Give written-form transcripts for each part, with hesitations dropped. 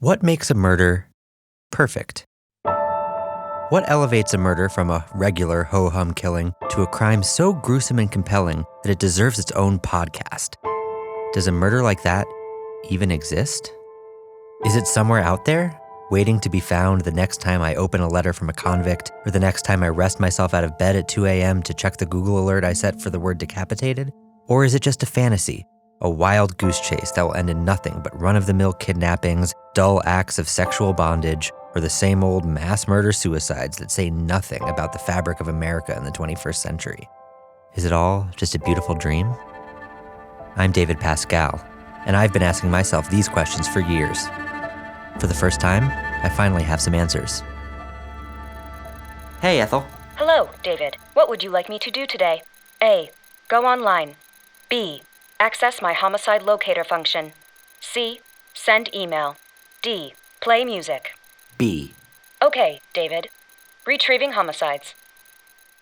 What makes a murder perfect? What elevates a murder from a regular ho-hum killing to a crime so gruesome and compelling that it deserves its own podcast? Does a murder like that even exist? Is it somewhere out there, waiting to be found the next time I open a letter from a convict, or the next time I rest myself out of bed at 2 a.m. to check the Google alert I set for the word decapitated? Or is it just a fantasy, a wild goose chase that will end in nothing but run-of-the-mill kidnappings, dull acts of sexual bondage, or the same old mass murder suicides that say nothing about the fabric of America in the 21st century? Is it all just a beautiful dream? I'm David Pascall, and I've been asking myself these questions for years. For the first time, I finally have some answers. Hey, Ethel. Hello, David. What would you like me to do today? A. Go online. B. Access my homicide locator function. C. Send email. D. Play music. B. Okay, David. Retrieving homicides.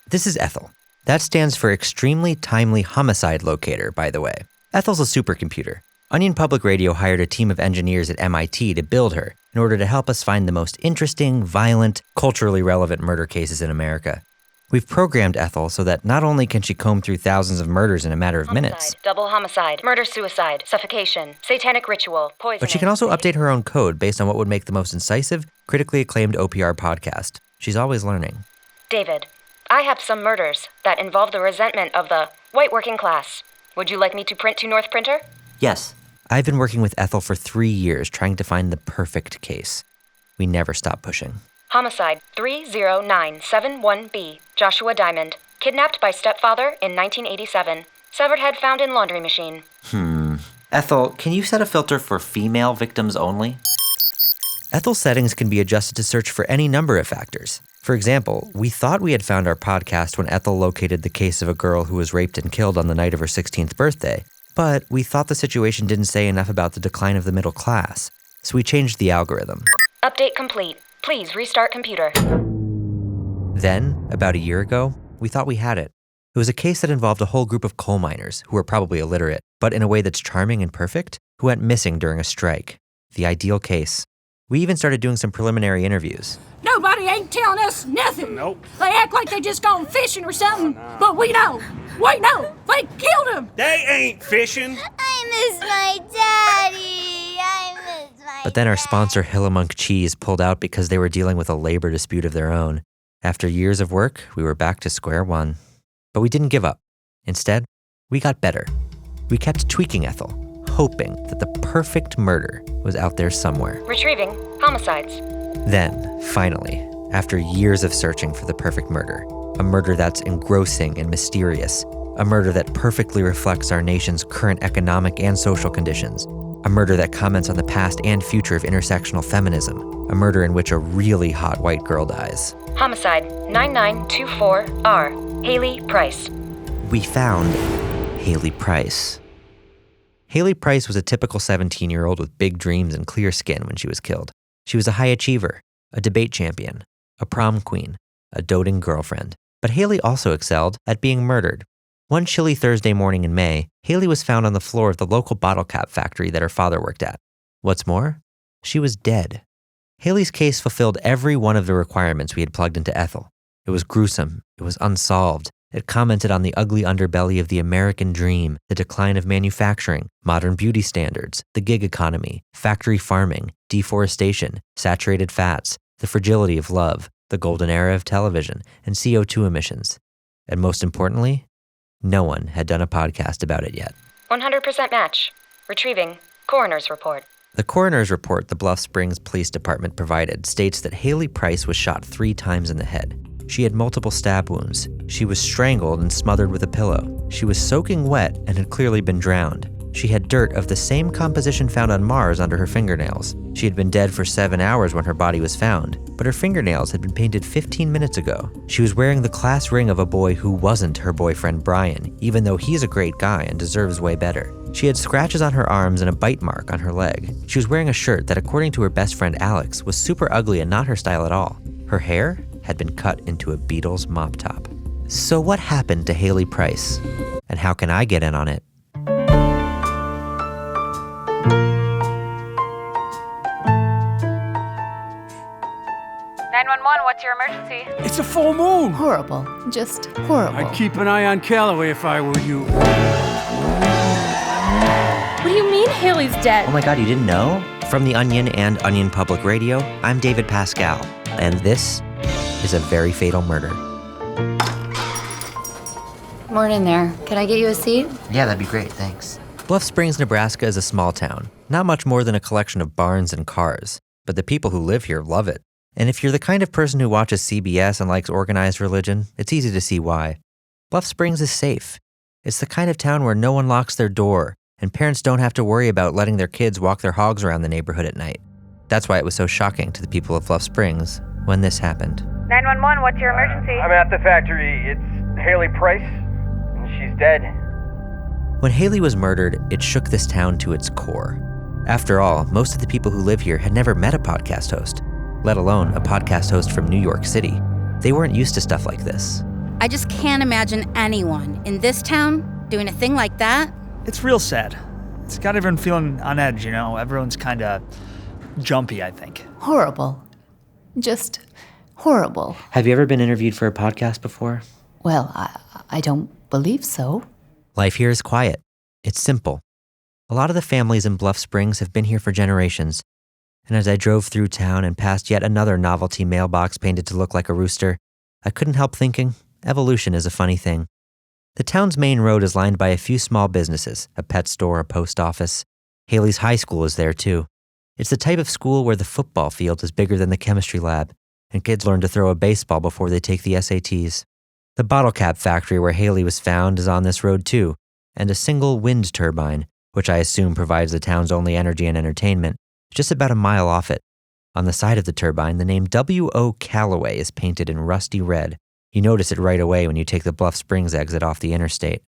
This is Ethel. That stands for Extremely Timely Homicide Locator, by the way. Ethel's a supercomputer. Onion Public Radio hired a team of engineers at MIT to build her in order to help us find the most interesting, violent, culturally relevant murder cases in America. We've programmed Ethel so that not only can she comb through thousands of murders in a matter of minutes, double homicide, murder-suicide, suffocation, satanic ritual, poisoning. but she can also update her own code based on what would make the most incisive, critically acclaimed OPR podcast. She's always learning. David, I have some murders that involve the resentment of the white working class. Would you like me to print to North Printer? Yes. I've been working with Ethel for 3 years trying to find the perfect case. We never stop pushing. Homicide 30971B, Joshua Diamond. Kidnapped by stepfather in 1987. Severed head found in laundry machine. Ethel, can you set a filter for female victims only? Ethel's settings can be adjusted to search for any number of factors. For example, we thought we had found our podcast when Ethel located the case of a girl who was raped and killed on the night of her 16th birthday, but we thought the situation didn't say enough about the decline of the middle class, so we changed the algorithm. Update complete. Please restart computer. Then, about a year ago, we thought we had it. It was a case that involved a whole group of coal miners who were probably illiterate, but in a way that's charming and perfect, who went missing during a strike. The ideal case. We even started doing some preliminary interviews. Nobody ain't telling us nothing. Nope. They act like they just gone fishing or something, but we know. We know. They killed him. They ain't fishing. I miss my daddy. I miss my But then our dad. sponsor, Hillamonk Cheese, pulled out because they were dealing with a labor dispute of their own. After years of work, we were back to square one. But we didn't give up. Instead, we got better. We kept tweaking Ethel, hoping that the perfect murder was out there somewhere. Retrieving homicides. Then, finally, after years of searching for the perfect murder, a murder that's engrossing and mysterious, a murder that perfectly reflects our nation's current economic and social conditions, a murder that comments on the past and future of intersectional feminism, a murder in which a really hot white girl dies. Homicide 9924R, Hayley Price. We found Hayley Price. Hayley Price was a typical 17-year-old with big dreams and clear skin when she was killed. She was a high achiever, a debate champion, a prom queen, a doting girlfriend. But Hayley also excelled at being murdered. One chilly Thursday morning in May, Hayley was found on the floor of the local bottle cap factory that her father worked at. What's more, she was dead. Hayley's case fulfilled every one of the requirements we had plugged into Ethel. It was gruesome. It was unsolved. It commented on the ugly underbelly of the American dream, the decline of manufacturing, modern beauty standards, the gig economy, factory farming, deforestation, saturated fats, the fragility of love, the golden era of television, and CO2 emissions. And most importantly, no one had done a podcast about it yet. 100% match. Retrieving coroner's report. The coroner's report the Bluff Springs Police Department provided states that Hayley Price was shot 3 times in the head. She had multiple stab wounds. She was strangled and smothered with a pillow. She was soaking wet and had clearly been drowned. She had dirt of the same composition found on Mars under her fingernails. She had been dead for 7 hours when her body was found, but her fingernails had been painted 15 minutes ago. She was wearing the class ring of a boy who wasn't her boyfriend Brian, even though he's a great guy and deserves way better. She had scratches on her arms and a bite mark on her leg. She was wearing a shirt that, according to her best friend Alex, was super ugly and not her style at all. Her hair had been cut into a Beatles mop top. So what happened to Hayley Price? And how can I get in on it? 911, what's your emergency? It's a full moon. Horrible. Just horrible. I'd keep an eye on Calloway if I were you. What do you mean Hayley's dead? Oh my God, you didn't know? From The Onion and Onion Public Radio, I'm David Pascall, and this is A Very Fatal Murder. Morning there. Can I get you a seat? Yeah, that'd be great, thanks. Bluff Springs, Nebraska is a small town, not much more than a collection of barns and cars, but the people who live here love it. And if you're the kind of person who watches CBS and likes organized religion, it's easy to see why. Bluff Springs is safe. It's the kind of town where no one locks their door, and parents don't have to worry about letting their kids walk their hogs around the neighborhood at night. That's why it was so shocking to the people of Bluff Springs when this happened. 911, what's your emergency? I'm at the factory. It's Hayley Price, and she's dead. When Hayley was murdered, it shook this town to its core. After all, most of the people who live here had never met a podcast host, let alone a podcast host from New York City. They weren't used to stuff like this. I just can't imagine anyone in this town doing a thing like that. It's real sad. It's got everyone feeling on edge, you know? Everyone's kind of jumpy, I think. Horrible. Just horrible. Have you ever been interviewed for a podcast before? Well, I don't believe so. Life here is quiet. It's simple. A lot of the families in Bluff Springs have been here for generations. And as I drove through town and passed yet another novelty mailbox painted to look like a rooster, I couldn't help thinking, evolution is a funny thing. The town's main road is lined by a few small businesses, a pet store, a post office. Hayley's high school is there too. It's the type of school where the football field is bigger than the chemistry lab, and kids learn to throw a baseball before they take the SATs. The bottle cap factory where Hayley was found is on this road too, and a single wind turbine, which I assume provides the town's only energy and entertainment, just about a mile off it. On the side of the turbine, the name W.O. Calloway is painted in rusty red. You notice it right away when you take the Bluff Springs exit off the interstate.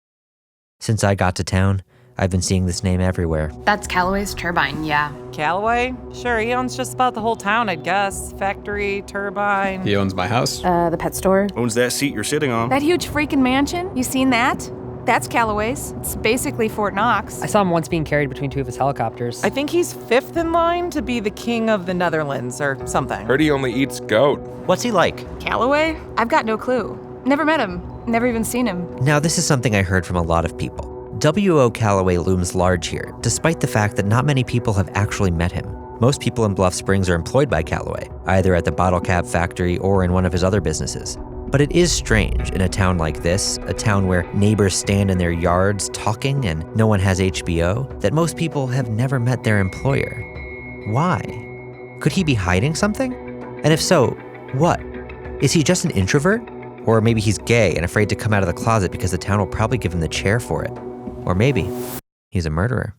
Since I got to town, I've been seeing this name everywhere. That's Calloway's turbine, yeah. Calloway? Sure, he owns just about the whole town, I'd guess. Factory, turbine. He owns my house. The pet store. Owns that seat you're sitting on. That huge freaking mansion? You seen that? That's Calloway's. It's basically Fort Knox. I saw him once being carried between two of his helicopters. I think he's fifth in line to be the king of the Netherlands or something. Heard he only eats goat. What's he like? Calloway? I've got no clue. Never met him. Never even seen him. Now, this is something I heard from a lot of people. W.O. Calloway looms large here, despite the fact that not many people have actually met him. Most people in Bluff Springs are employed by Calloway, either at the bottle cap factory or in one of his other businesses. But it is strange in a town like this, a town where neighbors stand in their yards talking and no one has HBO, that most people have never met their employer. Why? Could he be hiding something? And if so, what? Is he just an introvert? Or maybe he's gay and afraid to come out of the closet because the town will probably give him the chair for it. Or maybe he's a murderer.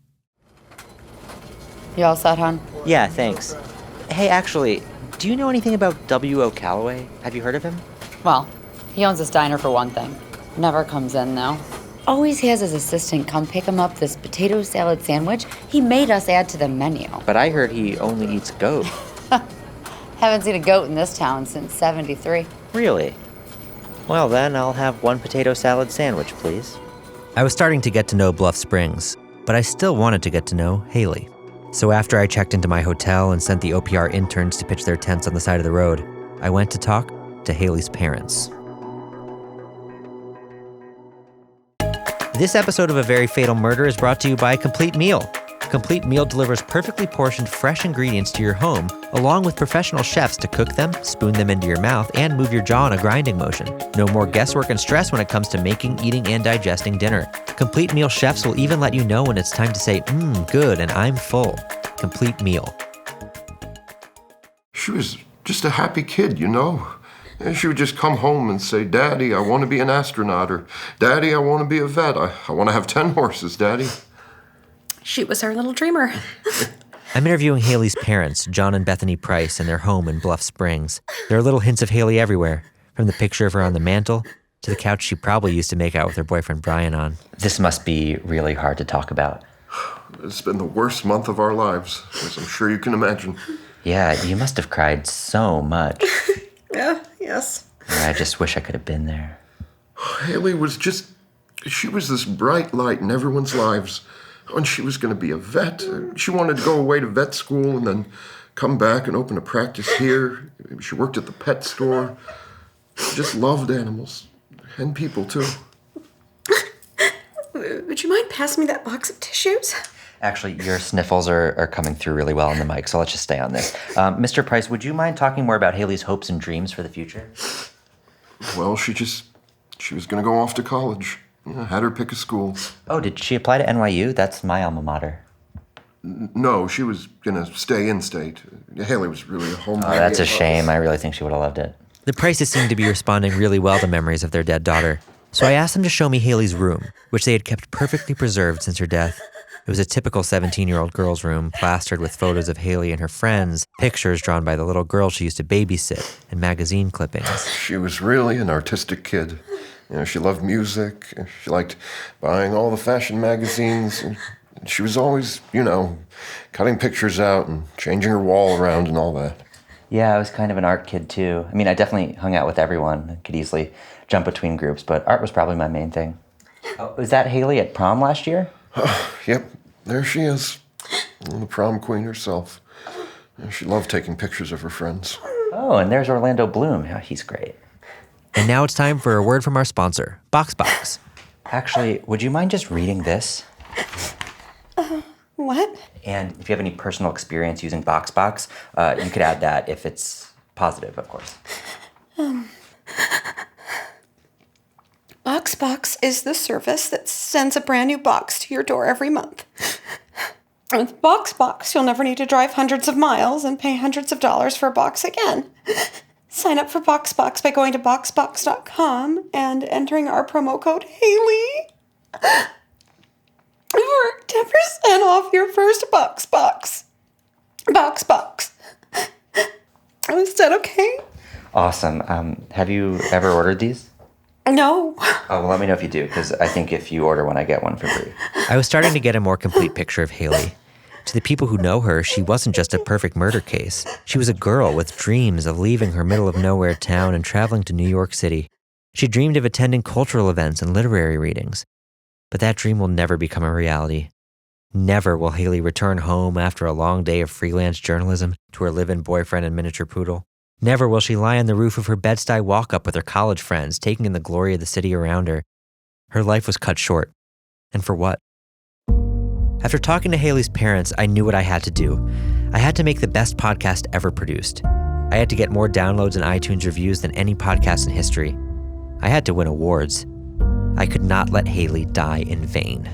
You all set, hon? Yeah, thanks. Hey, actually, do you know anything about W.O. Calloway? Have you heard of him? Well, he owns this diner for one thing. Never comes in, though. Always has his assistant come pick him up this potato salad sandwich he made us add to the menu. But I heard he only eats goat. Haven't seen a goat in this town since '73. Really? Well, then I'll have one potato salad sandwich, please. I was starting to get to know Bluff Springs, but I still wanted to get to know Hayley. So after I checked into my hotel and sent the OPR interns to pitch their tents on the side of the road, I went to talk to Hayley's parents. This episode of A Very Fatal Murder is brought to you by Complete Meal. Complete Meal delivers perfectly portioned fresh ingredients to your home, along with professional chefs to cook them, spoon them into your mouth, and move your jaw in a grinding motion. No more guesswork and stress when it comes to making, eating, and digesting dinner. Complete Meal chefs will even let you know when it's time to say, good, and I'm full. Complete Meal. She was just a happy kid, you know. And she would just come home and say, Daddy, I want to be an astronaut, or Daddy, I want to be a vet. I want to have 10 horses, Daddy. She was our little dreamer. I'm interviewing Hayley's parents, John and Bethany Price, in their home in Bluff Springs. There are little hints of Hayley everywhere, from the picture of her on the mantle to the couch she probably used to make out with her boyfriend Brian on. This must be really hard to talk about. It's been the worst month of our lives, as I'm sure you can imagine. Yeah, you must have cried so much. Yes. I just wish I could have been there. Hayley was she was this bright light in everyone's lives. And she was going to be a vet. She wanted to go away to vet school and then come back and open a practice here. She worked at the pet store. She just loved animals. And people, too. Would you mind passing me that box of tissues? Actually, your sniffles are coming through really well on the mic, so let's just stay on this. Mr. Price, would you mind talking more about Hayley's hopes and dreams for the future? Well, she was going to go off to college. Had her pick a school. Oh, did she apply to NYU? That's my alma mater. No, she was going to stay in-state. Hayley was really a homemaker. Oh, that's a shame. I really think she would have loved it. The Prices seemed to be responding really well to memories of their dead daughter. So I asked them to show me Hayley's room, which they had kept perfectly preserved since her death. It was a typical 17-year-old girl's room, plastered with photos of Hayley and her friends, pictures drawn by the little girl she used to babysit, and magazine clippings. She was really an artistic kid. She loved music. She liked buying all the fashion magazines. And she was always, cutting pictures out and changing her wall around and all that. Yeah, I was kind of an art kid, too. I mean, I definitely hung out with everyone. I could easily jump between groups, but art was probably my main thing. Oh, was that Hayley at prom last year? Yep, there she is. The prom queen herself. She loved taking pictures of her friends. Oh, and there's Orlando Bloom. Yeah, he's great. And now it's time for a word from our sponsor, BoxBox. Actually, would you mind just reading this? What? And if you have any personal experience using BoxBox, you could add that if it's positive, of course. BoxBox is the service that sends a brand new box to your door every month. With BoxBox, you'll never need to drive hundreds of miles and pay hundreds of dollars for a box again. Sign up for BoxBox by going to BoxBox.com and entering our promo code Hayley for 10% off your first BoxBox. BoxBox. Is that okay? Awesome. Have you ever ordered these? No. Oh, well, let me know if you do, because I think if you order one, I get one for free. I was starting to get a more complete picture of Hayley. To the people who know her, she wasn't just a perfect murder case. She was a girl with dreams of leaving her middle-of-nowhere town and traveling to New York City. She dreamed of attending cultural events and literary readings. But that dream will never become a reality. Never will Hayley return home after a long day of freelance journalism to her live-in boyfriend and miniature poodle. Never will she lie on the roof of her Bed-Stuy walk-up with her college friends, taking in the glory of the city around her. Her life was cut short. And for what? After talking to Hayley's parents, I knew what I had to do. I had to make the best podcast ever produced. I had to get more downloads and iTunes reviews than any podcast in history. I had to win awards. I could not let Hayley die in vain.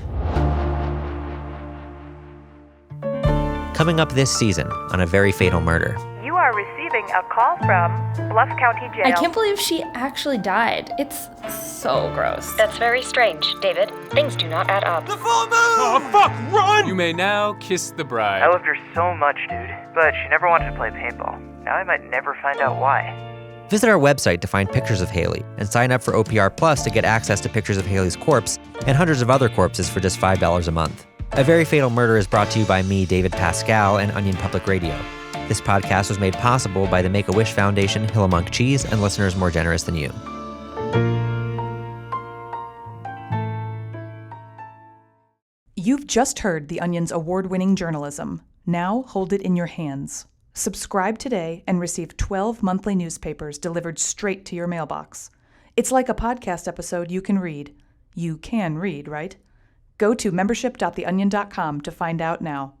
Coming up this season on A Very Fatal Murder. You are receiving a call from Bluff County Jail. I can't believe she actually died. It's so gross. That's very strange, David. Things do not add up. The full moon! Oh, fuck, run! You may now kiss the bride. I loved her so much, dude. But she never wanted to play paintball. Now I might never find out why. Visit our website to find pictures of Hayley and sign up for OPR Plus to get access to pictures of Hayley's corpse and hundreds of other corpses for just $5 a month. A Very Fatal Murder is brought to you by me, David Pascall, and Onion Public Radio. This podcast was made possible by the Make-A-Wish Foundation, Hillamonk Cheese, and listeners more generous than you. You've just heard The Onion's award-winning journalism. Now hold it in your hands. Subscribe today and receive 12 monthly newspapers delivered straight to your mailbox. It's like a podcast episode you can read. You can read, right? Go to membership.theonion.com to find out now.